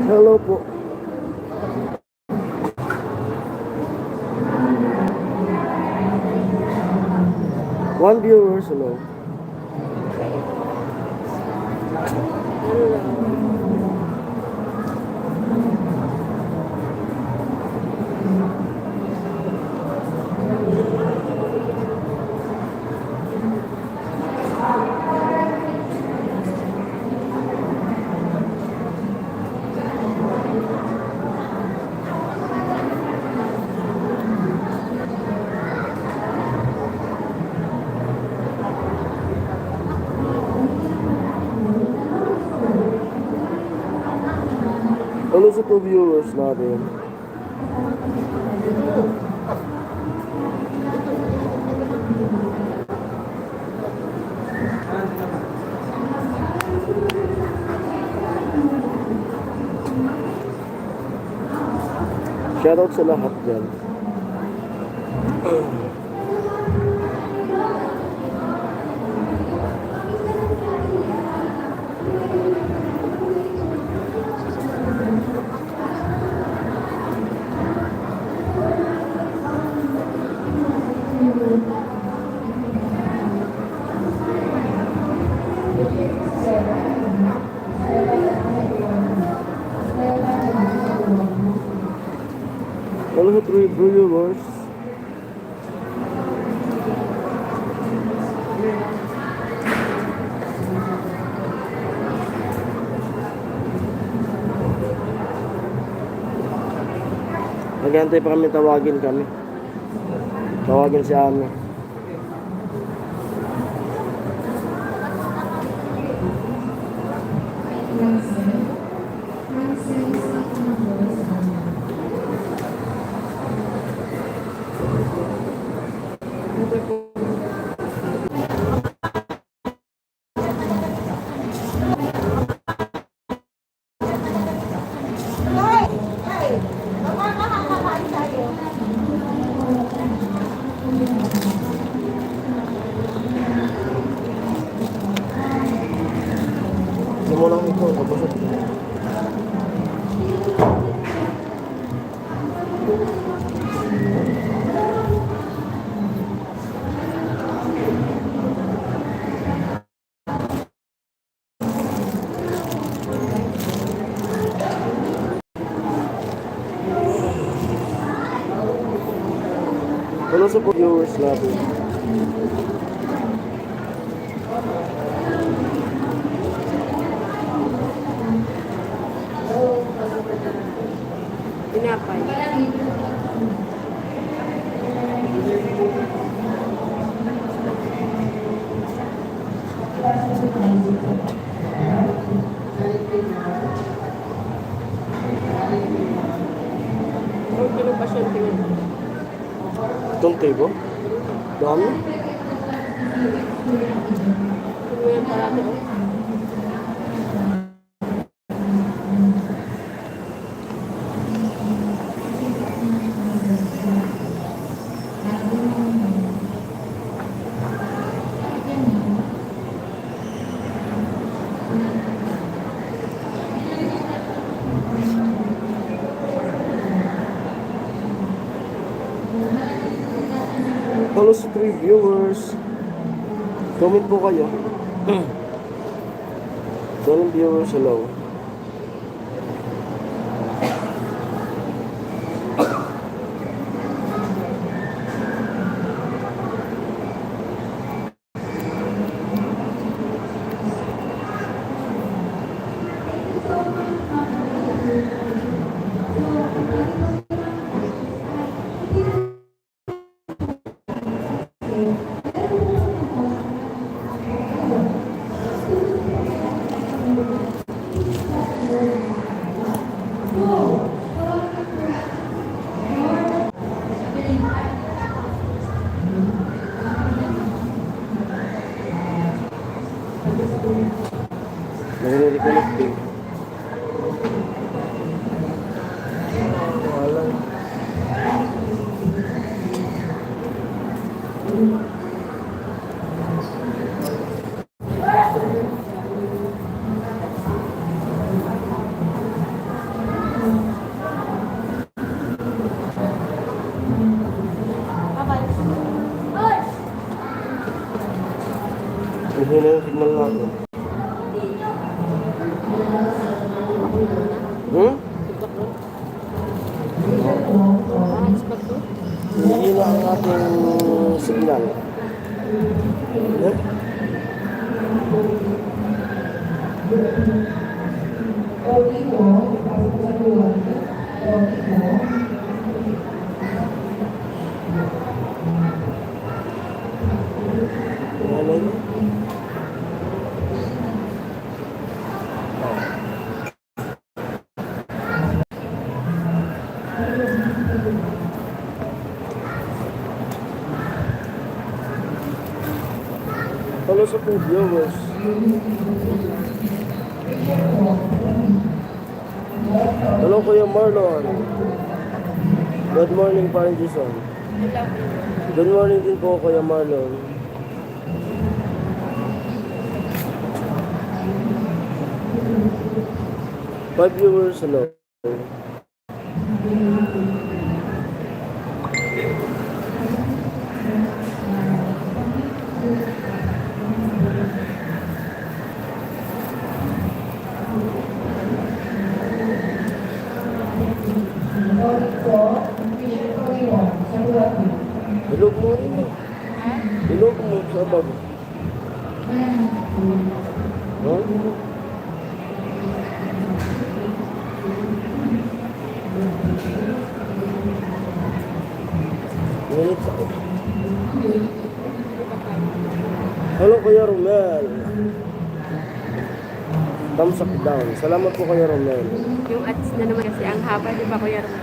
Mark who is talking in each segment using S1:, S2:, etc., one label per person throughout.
S1: Hello po. One viewers, hello. Hello sa 2 viewers natin. Shoutout sa lahat dyan. Hello sa 3 viewers. Nag-antay pa kami, tawagin kami. Tawagin si Ami. Simulang ito, tapos ito. Hello sa viewers natin.
S2: Pinapay. Ang pinupasyon tingin.
S1: Itong table? Dami?
S2: Kung yan parati o.
S1: Hello sa 3 viewers. Comment po kayo. 7 viewers, hello. Nagre-reconnect din. Wala. Hindi na yung signal natin. Hmm? Hindi na ang ating signal. Yeah? Ano yun? Hello sa po viewers. Hello Kuya Marlon. Good morning Parang Jason. Good morning din po Kuya Marlon. Five viewers, hello. Ilog mo rin eh. Ilog mo sa bag. Huh? Minit ako. Hello Kuya Romel. Thumbs up down. Salamat po Kuya Romel.
S2: Yung ads na naman kasi ang haba, di ba Kuya Romel?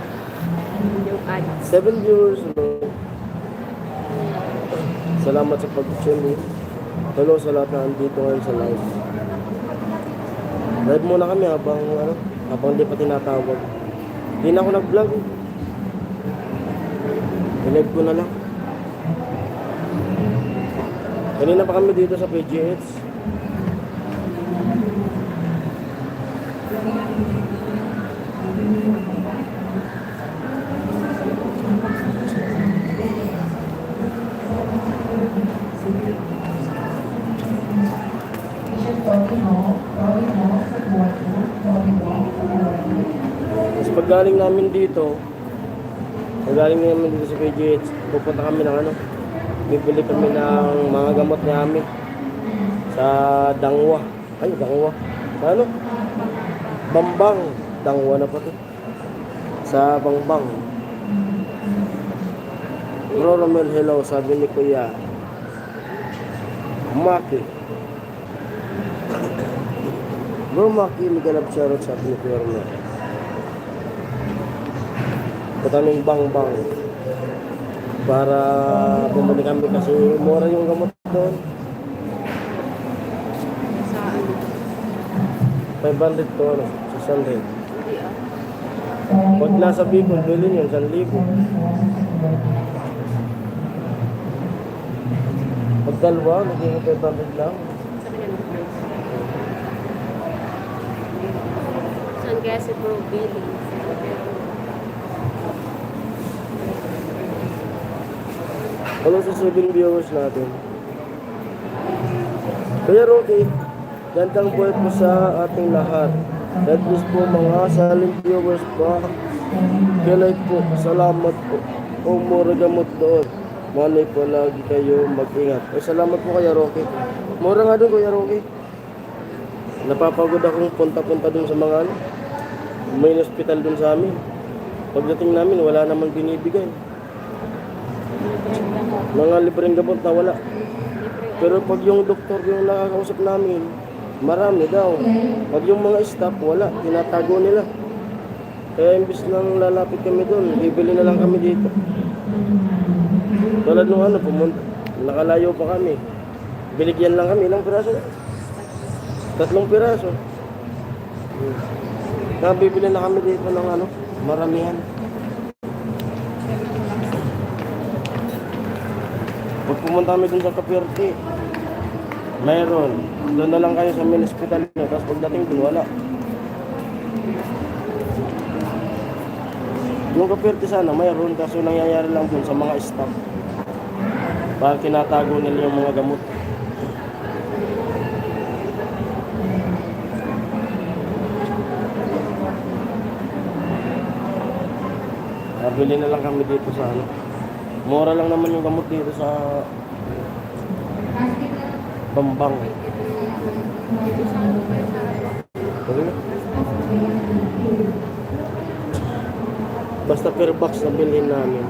S2: Yung ads.
S1: 7 viewers, hello. Salamat sa pag-tune in. Hello sa lahat na andito ngayon sa live. Live muna kami habang di pa tinatawag. Hindi na ako nag-vlog. I-live ko na lang. Kanina pa kami dito sa PGH. Tapos paggaling namin dito sa PGH, pupunta kami ng bibili kami ng mga gamot namin sa Dangwa. Ay, Dangwa. Sa Bambang. Dangwa na pa to. Sa Bambang. Bro Romel, hello, sabi ni Kuya Maki. Bro Maki, magalap shoutout sabi ni Kuya Romel. Patanong Bang para bumili kami kasi mura yung gamot doon.
S2: Sa ano?
S1: 500 to sa 600.
S2: Hindi ah.
S1: Pag nasa Bicol, bilhin yun 1,000. Pag dalawa, naging 500 lang.
S2: Sabi nga ng price. Saan kaya si Bro Billy?
S1: Hello sa 7 viewers natin. Kuya Rocky, gandang buhay po sa ating lahat. God bless po mga silent viewers pa. Kilay po, salamat po. Kung mura gamot doon, manay po lagi kayo mag-ingat. Ay, salamat po Kuya Rocky. Mura nga doon Kuya Rocky. Napapagod akong punta-punta doon sa mga may hospital doon sa amin. Pagdating namin, wala namang binibigay. Mga libreng gamot na wala.
S2: Libre.
S1: Pero pag yung doktor yung nakakausap namin, marami daw. Pag yung mga staff, wala. Tinatago nila. Kaya imbis nang lalapit kami doon, bibili na lang kami dito. Tulad nung ano, pumunta. Nakalayo pa kami. Binigyan lang kami ilang piraso. 3 piraso. Kaya bibili na kami dito ng ano, maramihan. Pag pumunta kami dun sa Kapirti, mayroon. Doon na lang kayo sa main hospital nyo. Tapos pagdating dun, wala. Yung Kapirti sana, mayroon. Kaso nangyayari lang dun sa mga staff. Para kinatago nila yung mga gamot. Bili na lang kami dito sa ano. Mura lang naman yung gamot dito sa Bambang. Tuloy na. Basta per box na bilhin namin.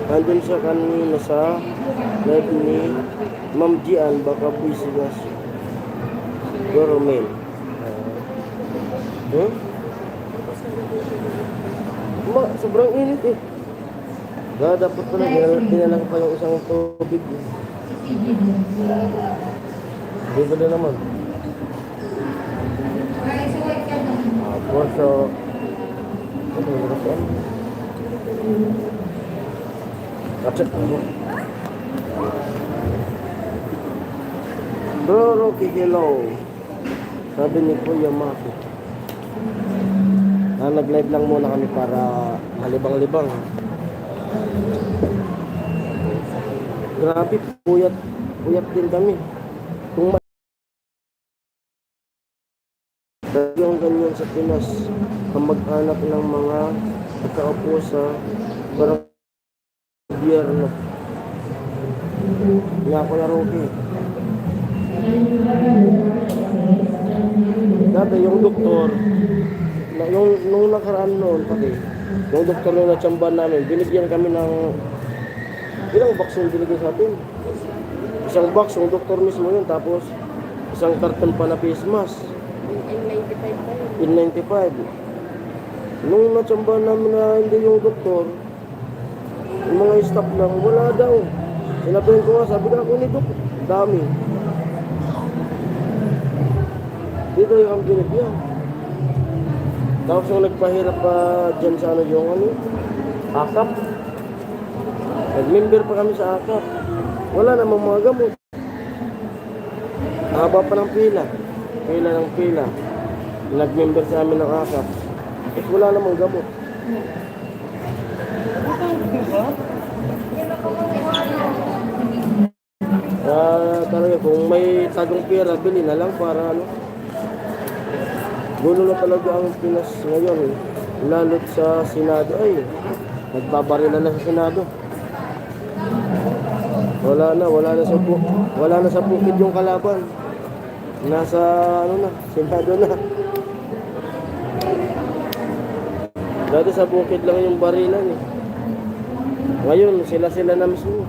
S1: Andun siya kanina sa live ni Ma'am Gian, baka busy na siya. Goromel. Sobrang init eh. Dapat pala dinala ko pa yung isang tubig. Bibili naman. So, ito yung rasa. Kapsat mo. Bro, Rocky, hello. Sabi ni Kuya Maki. Nag-live lang muna kami para malibang-libang. Grabe, puyat din kami. Kung yung ganyan sa Pinas, ang mag-anak ng mga nakaupo sa parang biyerno. Nga ko na Rocky. Dati yung doktor, nung nakaraan noon pati, yung doktor na natsamban namin, binigyan kami ng ilang box yung binigyan sa atin. Isang box, yung doktor mismo yun, tapos isang karton pa na face mask.
S2: N95 pa yun.
S1: N95. Nung natsamban namin na hindi yung doktor, yung mga staff lang, wala daw. Sinabihin ko nga, sabi ka ako ni Dok, dami. Dito yung ang binigyan. Tapos yung nagpahirap pa dyan sa ano yung ano, AKAP. Nag-member pa kami sa AKAP. Wala namang mga gamot. Haba pa ng pila. Pila ng pila. Nag-member sa amin ng AKAP. Eh wala namang gamot. Talaga kung may tagong pera, bili na lang para ano. Gulo na talaga ang Pinas ngayon, lalo't sa Senado. Ay, nagbabarila na sa Senado. Wala na sa bukid yung kalaban. Nasa ano na, Senado na. Dati sa bukid lang yung barilan eh. Ngayon, sila na mismo.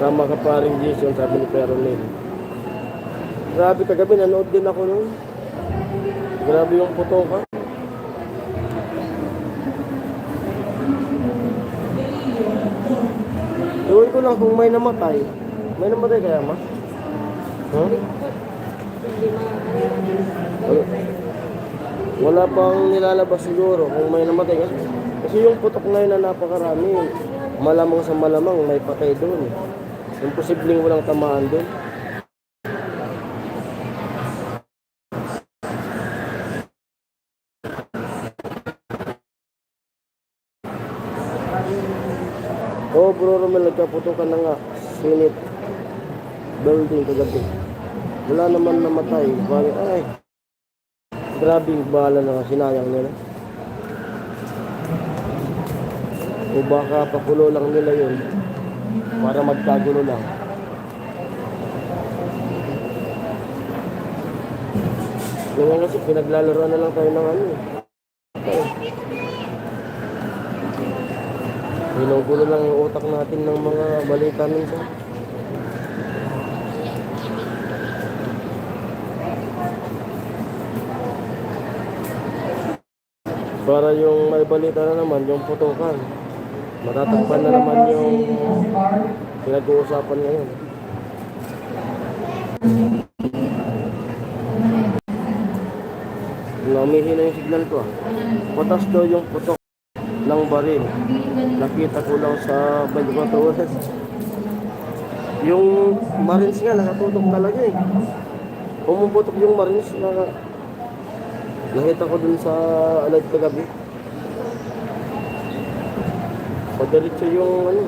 S1: Tama ka paring Jason, sabi ni Peronel. Grabe, kagabi nanood din ako nun. Grabe yung putoka. Iwan ko lang kung may namatay. May namatay kaya ma? Huh?
S2: Hindi
S1: Wala pang nilalabas siguro kung may namatay. Kasi yung putok ngayon na napakarami. Malamang sa malamang may patay doon. Imposibleng walang tamaan doon. Oh, Bro Romel, nagkaputukan na nga. Senate building kagabi. Wala naman namatay. Ay, grabe yung bahala na sinayang nila. O baka pakulo lang nila yun para magkagulo lang. Ngayon kasi pinaglalaroan na lang tayo ng ano eh. Ginugulo lang yung utak natin ng mga balita minsan. Para yung may balita na naman, yung putukan. Matatakpan na naman yung pinag-uusapan ngayon. Umihi na yung signal ko ah. Patas daw yung putok ng baril. Nakita ko lang sa 24 oras. Yung Marines nga nakatutok talaga eh. Pumuputok yung Marines na nakita ko dun sa alert kagabi. Padiretso yung ano,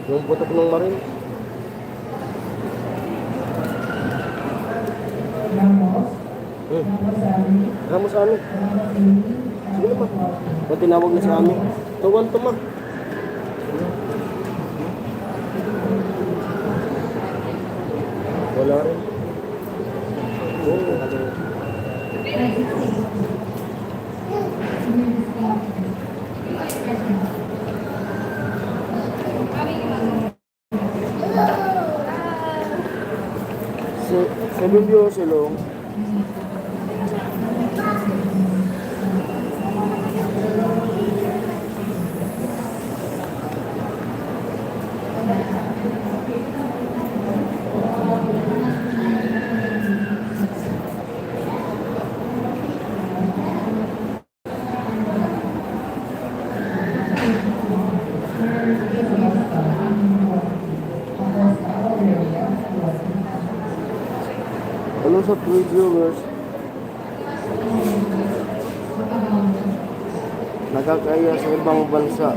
S1: yung putok ng Marines. Ramos sa amin. Sige naman. Kung tinawag na sa amin, tawan to ma. Wala rin. Oo. Sa video sila. Hello sa 3 viewers. Nakakaya sa ibang bansa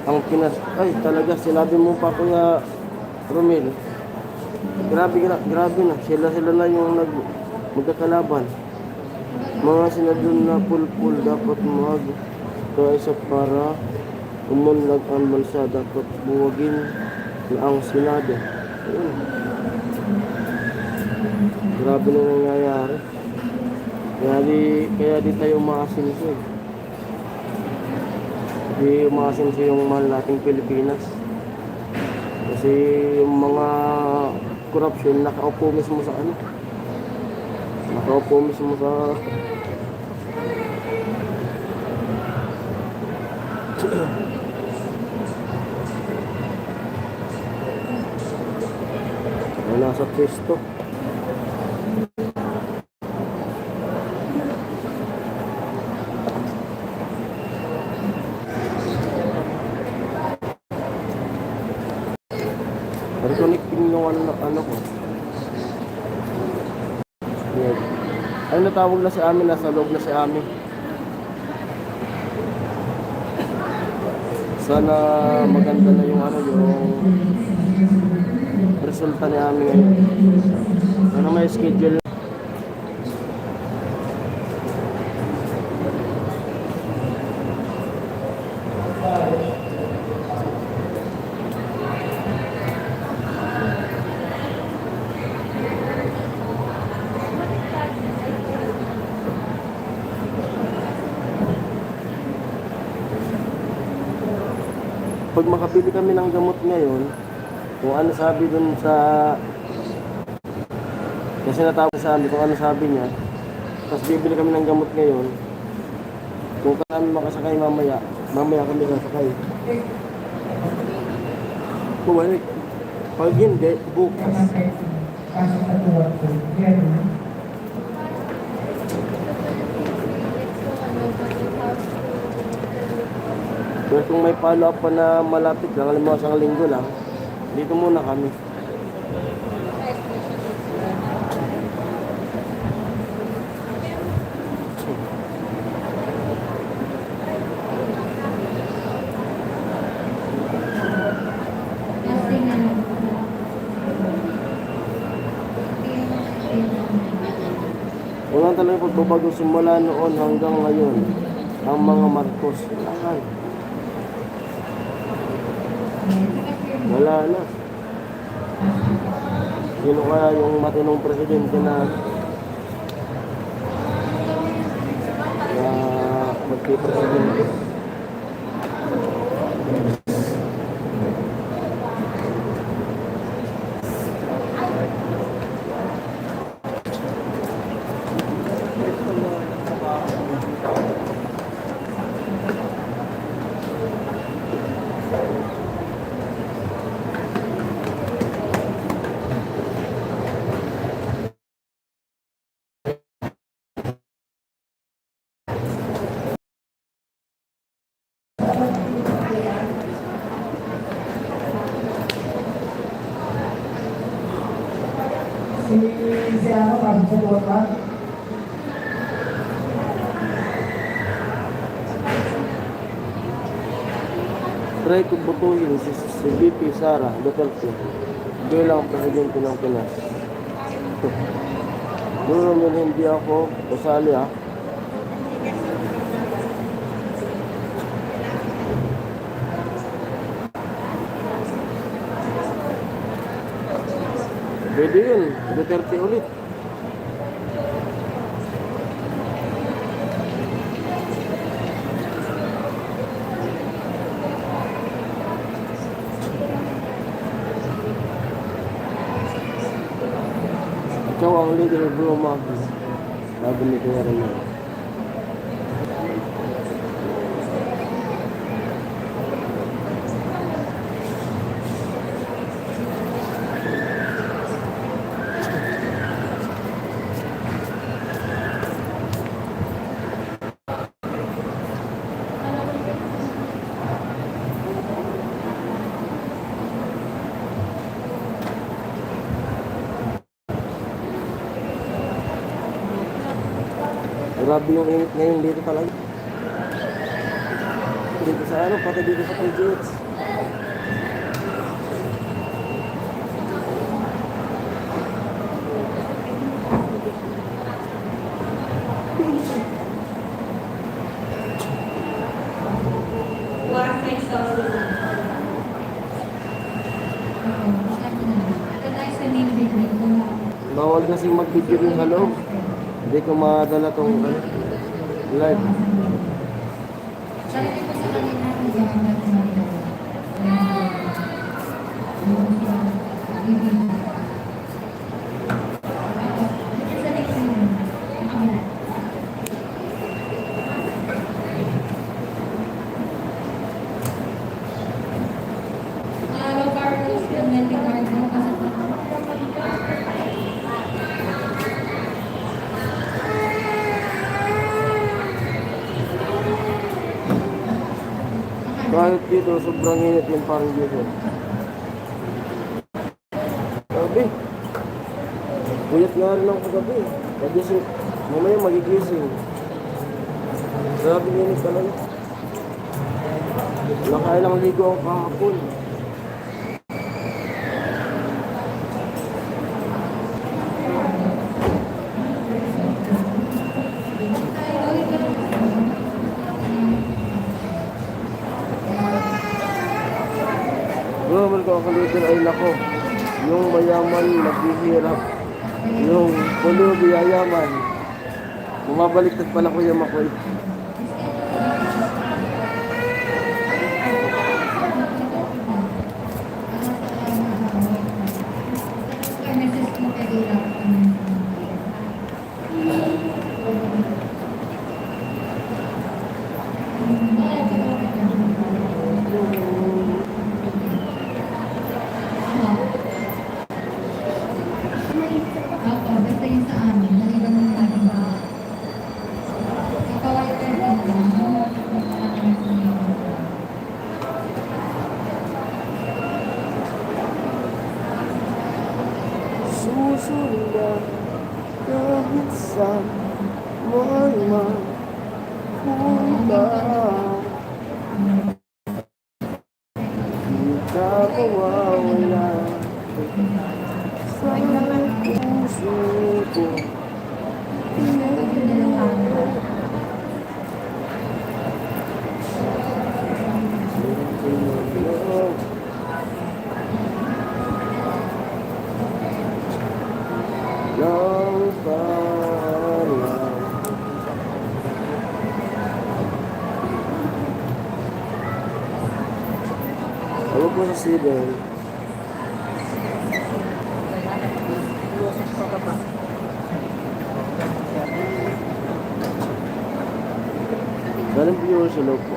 S1: ang Pinas. Ay, talaga sinabi mo pa ko nga, Romel. Grabe na. Sila na yung magkakalaban. Mga sinadun na pulpul dapat magkaisa para umunlad ang bansa. Dapat buwagin na ang Senado. Ayun. Grabe na nangyayari. Kaya di tayo umaasinso eh. Di umaasinso yung mahal nating Pilipinas. Kasi yung mga corruption nakaupo mismo sa ano. Nakaupo mismo sa nasa pwesto. Connecting yung ano ko. Yan. Ay, natawag na si Ami, nasa loob na si Ami. Sana maganda na yung ano, yung resulta ni Ami ngayon. Sana may schedule. Pag makabili kami ng gamot ngayon, kung ano sabi dun sa, kasi natawag sa amin kung ano sabi niya, tapos bibili kami ng gamot ngayon, kung kami makasakay mamaya kami kasakay. Bumalik. Pag hindi, bukas. Pero kung may follow up pa na malapit lang, alam mo, isang linggo lang, dito muna kami. Walang talagang pagbabago simula noon hanggang ngayon ang mga Marcos. Lahat. Wala na. Sino kaya yung matinong presidente na magpipresidente?
S3: Si ano, pasok sa tuwa ka?
S1: Try ko butuhin si VP Sara Duterte bilang presidente ng Pinas. Doon hindi ako usali ah. Pwede yun, Duterte ulit. Ikaw ang leader bro, Magis. Sabi ni Kuya Rene. Grabe yung init ngayon dito talaga. Dito sa ano, pati dito sa PGH. Bawal kasing mag-video rin sa loob. Hindi ko madala tong live.
S3: Sarili ko sa kanila ng gamit na ito.
S1: Kahit dito, sobrang init yung parang dito. Sabi, puyat nga rin ako kagabi. Magising, mamaya magigising. Sabi init talaga. Nakailang ligo ako kahapon. Normal ko ako dito ay nako. Yung mayaman naghihirap. Yung pulo yayaman. Bumabaliktad pala ko yung makoy. Susundan kahit saan man mapunta. Di ka mawawala sa puso ko. Ano po sa 7? Galing viewers hello po.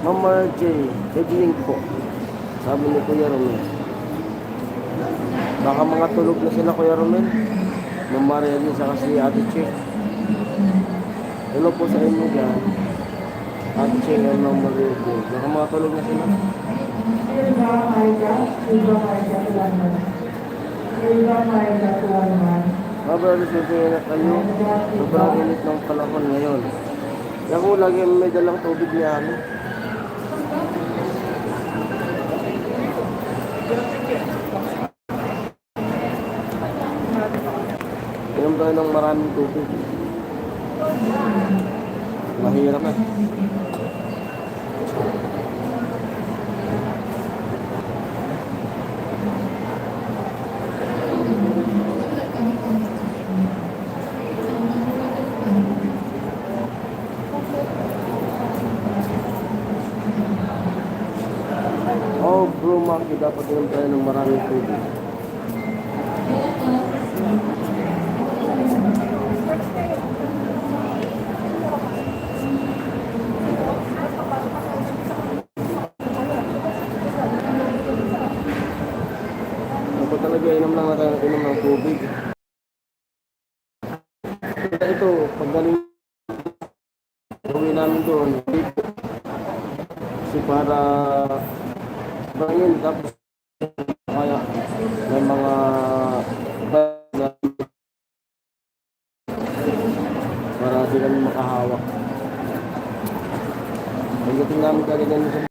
S1: Ma'am J, evening po. Sabi ni Kuya Romel. Baka mga tulog na sila Kuya Romel. Ma'am Mariel sa kasi Ate Che. Hello po sa inyo dyan. Ate Che and Ma'am Mariel. Baka mga tulog na sila. Mga brothers, na kayo. Sobrang init ng panahon ngayon. Ako lagi may dalang tubig niya. Inom tayo ng maraming tubig. Mahirap eh. Oh, bro, Maki, dapat inom tayo ng maraming tubig. Dapat talaga inom lang na tayo ng tubig. Ito, pag galing gawin namin doon, kasi para bangin, tapos kaya may mga para di kami makahawak. Pagdating namin kagagan sa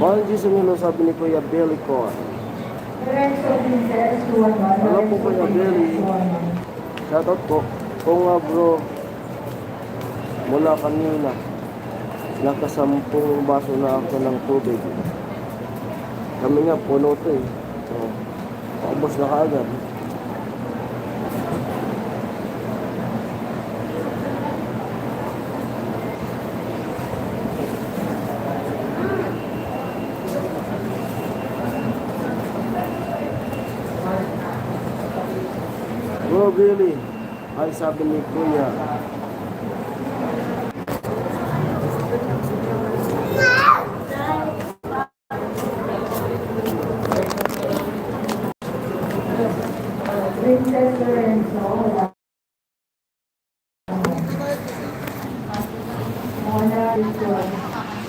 S1: Paano di sumilo sabi ni Kuya Billy ko? Ano po Kuya Billy? Shoutout po. Kung nga bro, mula kanina, nakasampung baso na ako ng tubig. Kami nga, puno to eh. So, paubos na kaagad. Bro, Billy, ay sabi ni Kuya.
S3: Princess Lorenzo, Mona Ritual,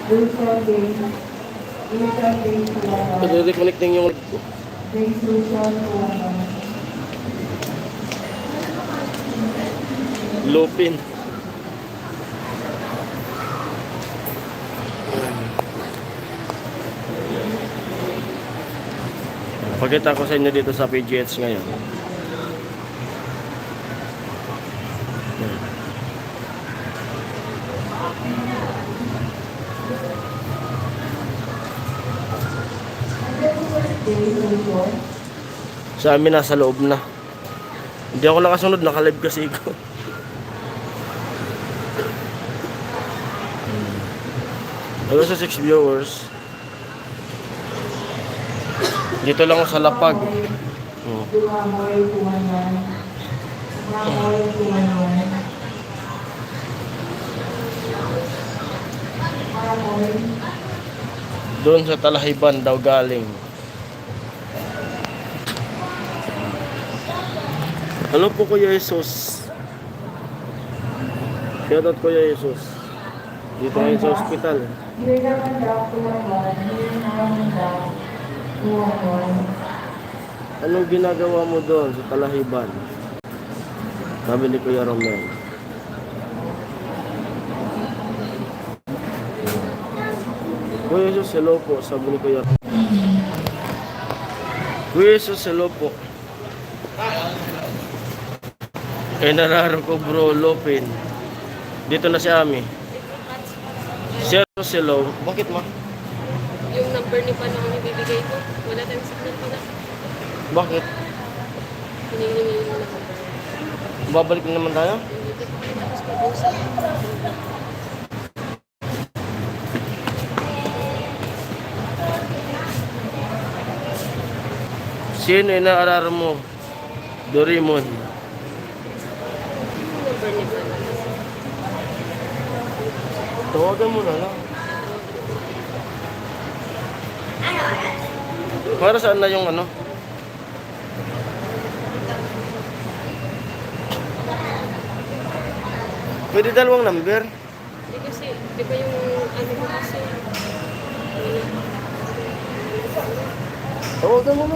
S3: Wilson Day,
S1: I-reconnecting yung
S3: James Wilson,
S1: Lupin. Pakita ko sa inyo dito sa PGH ngayon. Sa amin nasa loob na. Hindi ako nakasunod, nakalive kasi ko. Hello sa 6 viewers. Dito lang ako sa Lapag. Doon sa Talahiban daw galing. Hello po Kuya Jesus. Shoutout Kuya Jesus. Dito ngayon sa ospital.
S3: Here naman daw, 211. Here naman daw, 211.
S1: Anong ginagawa mo doon sa Talahiban? Sabi ni Kuya Romel. Kuya Jesus, hello po. Sabi ni Kuya. Kuya Jesus, hello po. Kaya nararo ko bro, Lopin. Dito na si Ami. Sir, hello. Bakit ma?
S2: Yung number ni Pano ang ibibigay ko. Wala tayong signal pala.
S1: Bakit?
S2: Hiningi yung number.
S1: Babalik na naman tayo?
S2: Hindi ko pa tapos pag-usap.
S1: Sino inaararo mo? Doraemon.
S2: Yung number ni Pano.
S1: Tawagan mo na lang. Para saan na yung ano? Pwede dalawang number.
S2: Hindi kasi, di ba yung ano ko kasi,
S1: Tawagan mo na.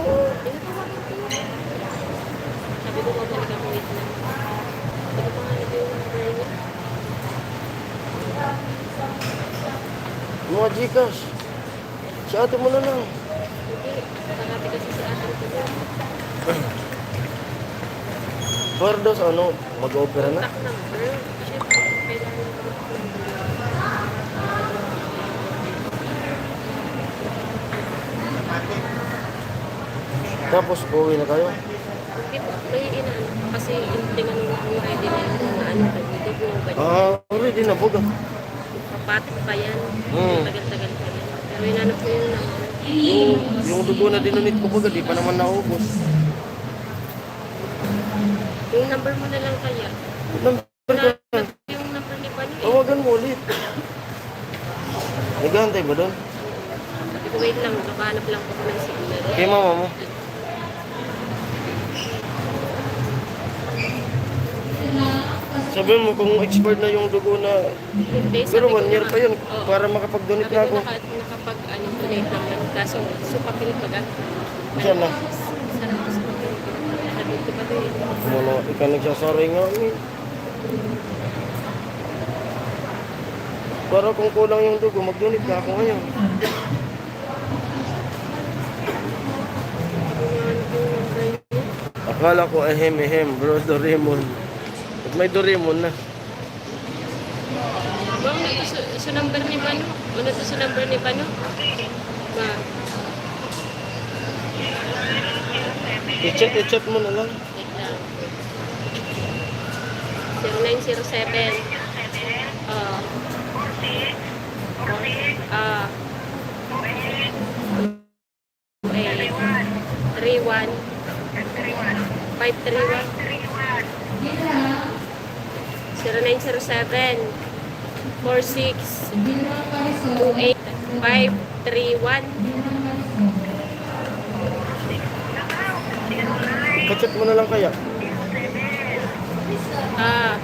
S2: sabi ko babalik ako wait lang. Hindi ko pa nga nito yung number niya.
S1: Mga Gcash. Si ate mo na lang.
S2: Hindi, nakati kasi si ate ko.
S1: Para daw sa ano, mag-opera na.
S2: Contact number. Siyempre, kailangan ko ng number.
S1: Tapos uwi na tayo.
S2: Hindi po, may inaano. Kasi yung tinanong ko kung ready na yung mga ano, dito po, ganyan.
S1: Already na buga.
S2: Papatik pa yan.
S1: Hmm.
S2: Tagal-tagal pa yan. Pero inanap ko yung number.
S1: Yung dugo na dinunit ko baga, di pa naman naubos.
S2: Yung number mo na lang kaya.
S1: Number ka.
S2: Yung number ni Pano eh.
S1: Tawagan mo ulit. Naghahantay ba doon?
S2: Sabi ko, wait lang, nakahanap lang po ko ng signal.
S1: Kay mama mo. Sabi mo kung expired na yung dugo na.
S2: Hindi,
S1: Pero
S2: sabi ko
S1: 1 year
S2: nga,
S1: pa yun
S2: oo.
S1: para makapag-donate na
S2: Sabi
S1: ako.
S2: ko nakapag-donate naman. Kaso, supapil pa ka.
S1: Saan na?
S2: Sarap ko supapil. Sabi ko pa doon.
S1: Wala, ikaw nagsasaray nga. Para kung kulang yung dugo, mag-donate na ako ngayon. Akala ko ahem bro, Doraemon. At may Doraemon na.
S2: Ba, ano to sa number ni Pano? Ano to sa number ni Pano? Ma,
S1: I-chat mo na lang.
S2: wait lang. 0907. Ah. 31 531 0907 46 28 531.
S1: I-chat mo na lang kaya.
S2: Ah.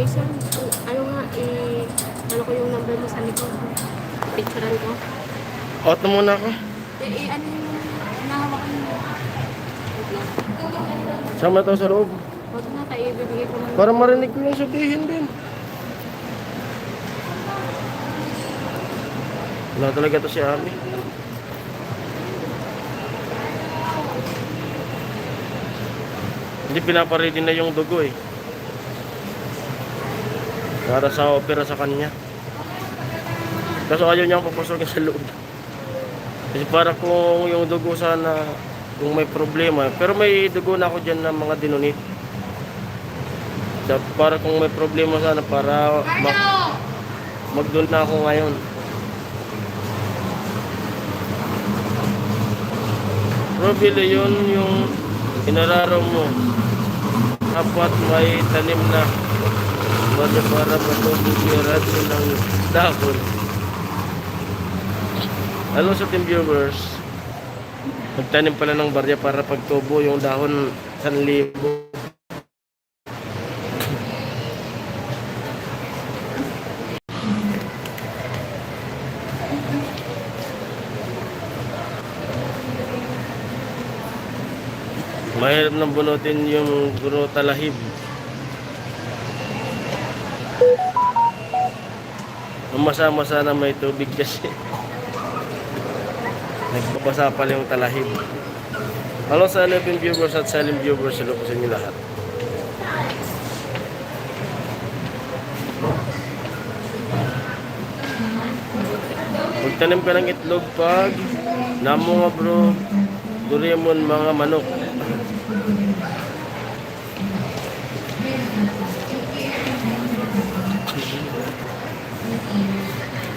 S2: Sir, ano nga, ano ko yung number mo sa likod? Picturean ko.
S1: Out na muna ako.
S2: Ano yung nahawakan mo? Wait lang.
S1: Sama tayo sa loob.
S2: Huwag na tayo, ibibigay ko muna.
S1: Para marinig ko yung sabihin din. Wala talaga to si Ami. Hindi pinapaready na yung dugo eh. Para sa opera sa kanya. Kaso ayaw niyang papasokin sa loob. Kasi para kung yung dugo sana, kung may problema. Pero may dugo na ako dyan ng mga dinunit. So, para kung may problema sana, para mag-donate na ako ngayon. Pero bili yun yung inararaw mo. apat may tanim na para matubig ng dahon. Hello sa team viewers. Nagtanim pala ng barya para pagtubo yung dahon 1,000. Mahirap nang bunutin yung puro talahib. Masa-masa na may tubig kasi. Nagbabasa pala yung talahib. Hello sa Alipin viewers at Salim viewers. Hello po sa inyo lahat. Magtanim ka ng itlog pag namunga bro. Doraemon mga manok.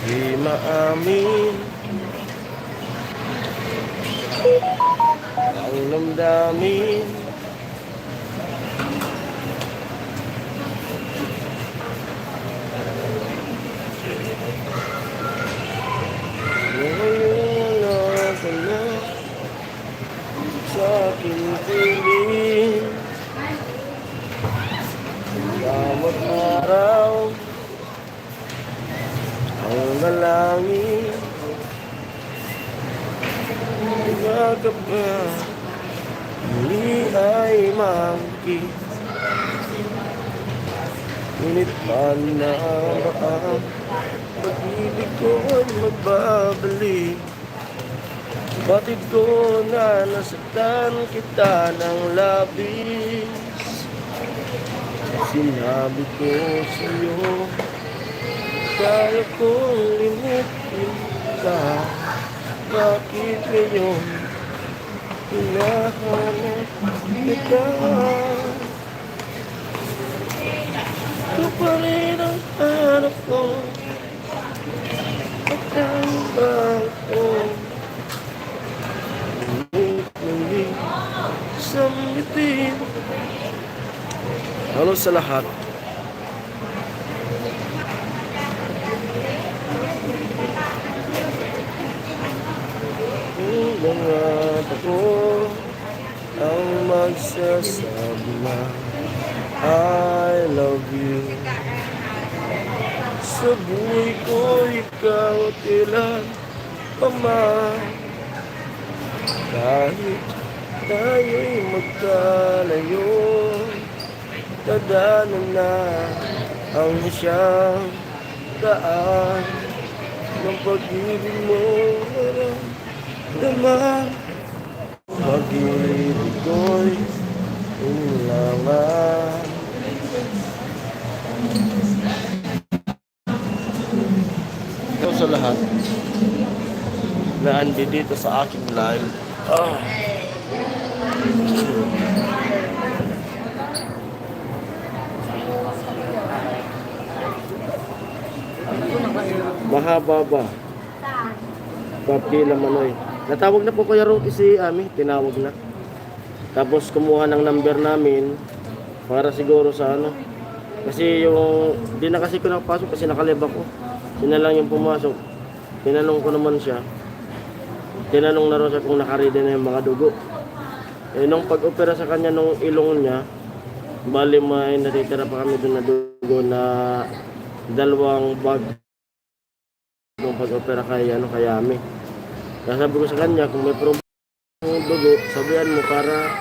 S1: Di maamin ang lamdamin. Ngayon wala ka na sa aking piling. Bawat araw ang dalangin. Magkakap ba muli ay makikita? Ngunit paano na ba ang pag-ibig ko'y magbabalik? Batid ko na nasaktan kita ng labis. Sinabi ko sa'yo, kaya kong limutin ka. Bakit ngayon hinahanap kita? Ito pa rin ang hanap ko at ang bang ko. Ngunit sambitin. Hello sa lahat. Mga ako ang magsasabi na I love you. Sa buhay ko ikaw at ilan pa man. Kahit tayo'y magkalayo, dadaanan na ang siyang daan ng pag-ibig mo. Naman pag-ibig ko'y ulangan. Ito sa lahat na andi dito sa aking live. Mahaba ba? Papila Manoy. Natawag na po Kuya Rocky si Ami, tinawag na. Tapos kumuha ng number namin para siguro sa ano. Kasi yung, di na kasi ko nakapasok kasi nakalib ako. Sina lang yung pumasok. Tinanong ko naman siya. Tinanong na rin siya kung nakaredy na yung mga dugo. Eh nung pag-opera sa kanya nung ilong niya, bali may natitira pa kami doon na dugo na 2 bag. Nung pag-opera kay Ami. Kaya sabi ko sa kanya, kung may problem dugo, sabihan mo para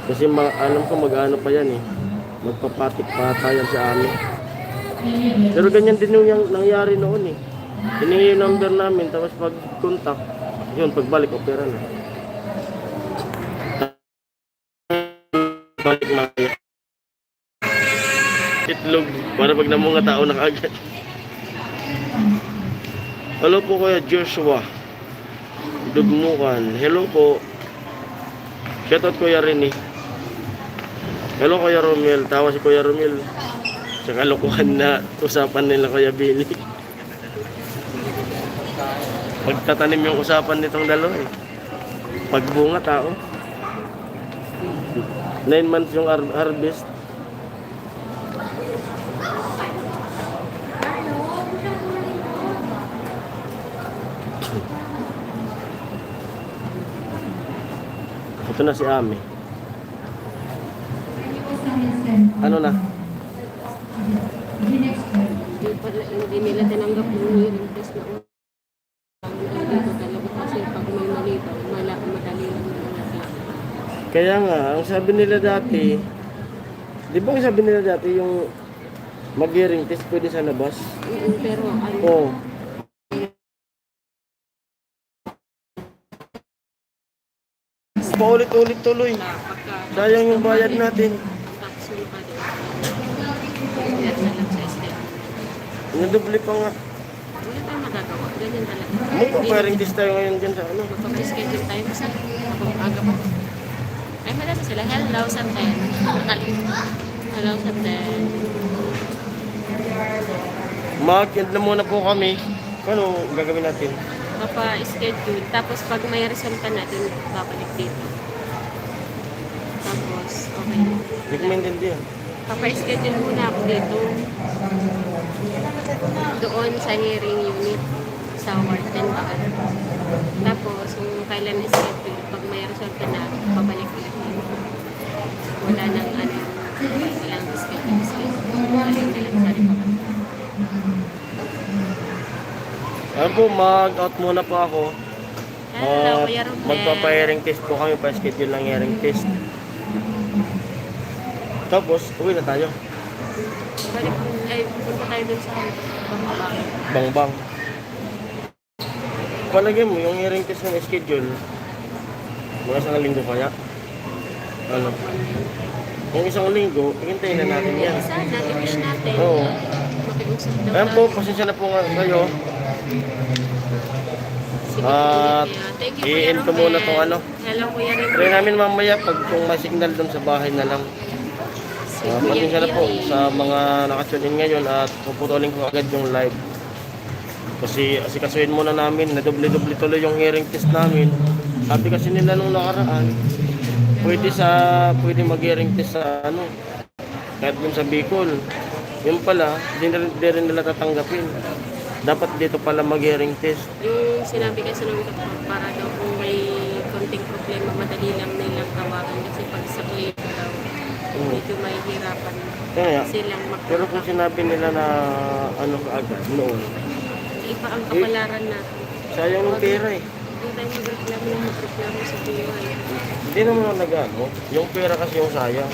S1: kasi alam ko mag-ano pa yan eh. Magpapatik pa tayo sa amin. Pero ganyan din yung nangyari noon eh. Hiningi yung number namin, tapos pag-contact, yun, pagbalik, opera na. Balik maya. Itlog, para pag namunga tao na kagad. Hello po Kuya Joshua Dugmukan. Hello po. Shoutout Kuya Rini. Hello Kuya Romel. Tawa si Kuya Romel sa kalokohan na usapan nila Kuya Billy. Pagtatanim yung usapan nitong dalawa eh. Pagbunga tao. 9 months yung harvest. Ito na si Ami. Ano na?
S2: Hindi nila tinanggap yung hearing test na dito talaga kasi pag may malitaw, madali lang naman.
S1: Kaya nga, ang sabi nila dati, di ba ang sabi nila dati yung mag-hearing test pwede sa labas?
S2: Pero ano,
S1: Oo. Paulit-ulit tuloy.
S2: pagka
S1: Sayang yung bayad natin.
S2: taxon ka din, yan na lang sa STM.
S1: Nadoble pa nga.
S2: Wala tayong magagawa. Ganyan talaga.
S1: Magpa-hearing test tayo ngayon dyan sa ano.
S2: Magpa-schedule tayo sa aga pa. Ay, madami sila. Hello, sa 10. Hello, sa 10.
S1: Mag-end na muna po kami. Ano gagawin natin?
S2: Mapa-schedule. Tapos, pag may resulta natin, babalik dito. Tapos, okay na.
S1: Hindi ko maintindihan.
S2: Papa-schedule muna ako dito. Doon sa hearing unit sa Warden Baan. Tapos, kung kailan schedule, pag may resulta na, pabalik ulit dito. Wala nang ano, walang schedule. Balik na lang sa ripakan.
S1: Ayan po, mag-out muna po ako.
S2: Hello, Kuya Romel.
S1: Magpapa-hearing test po kami, pa-schedule ng hearing test. Tapos, uwi na tayo.
S2: Balik, ay, punta tayo dun sa Bangabang.
S1: Bang-bang. Palagay mo, yung hearing test ng schedule, mga isang linggo kaya? Ano? Kung isang linggo, hintayin na natin yan.
S2: Sana, i-wish natin.
S1: Oo.
S2: Makiusap daw
S1: Ayan po, pasensya na po kayo.
S2: Sige,
S1: At
S2: thank you, Kuya
S1: i-end ko
S2: Romel.
S1: muna tong ano.
S2: Hello, Kuya Romel.
S1: Try namin mamaya pag kung may signal doon sa bahay na lang.
S2: Si Kuya
S1: Pasensya na po
S2: Kiri.
S1: sa mga nakatune in ngayon at puputulin ko agad yung live. Kasi asikasuhin muna namin, na doble-doble tuloy yung hearing test namin. Sabi kasi nila nung nakaraan, pwede mag-hearing test sa ano, kahit dun sa Bicol. Yun pala, di rin nila tatanggapin. Dapat dito pala mag-hearing test.
S2: Yung sinabi kasi ng doktor, para daw kung may konting problema, madali lang nilang tawagan kasi pag sa clinic daw, medyo mahihirapan
S1: Kaya,
S2: silang
S1: pero kung sinabi nila na ano agad noon,
S2: iba ang kapalaran natin.
S1: sayang ng pera eh.
S2: Hindi tayo magreklamo sa buhay.
S1: Hindi naman ako nag-ano. Yung pera kasi yung sayang.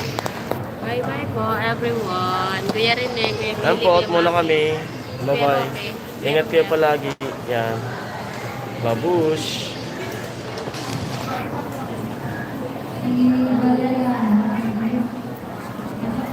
S2: Bye-bye po, everyone. Kuya Rene, Kuya
S1: Ayan po, out muna kami. Bye-bye.
S2: Okay.
S1: Ingat kayo palagi. Yan. Babush.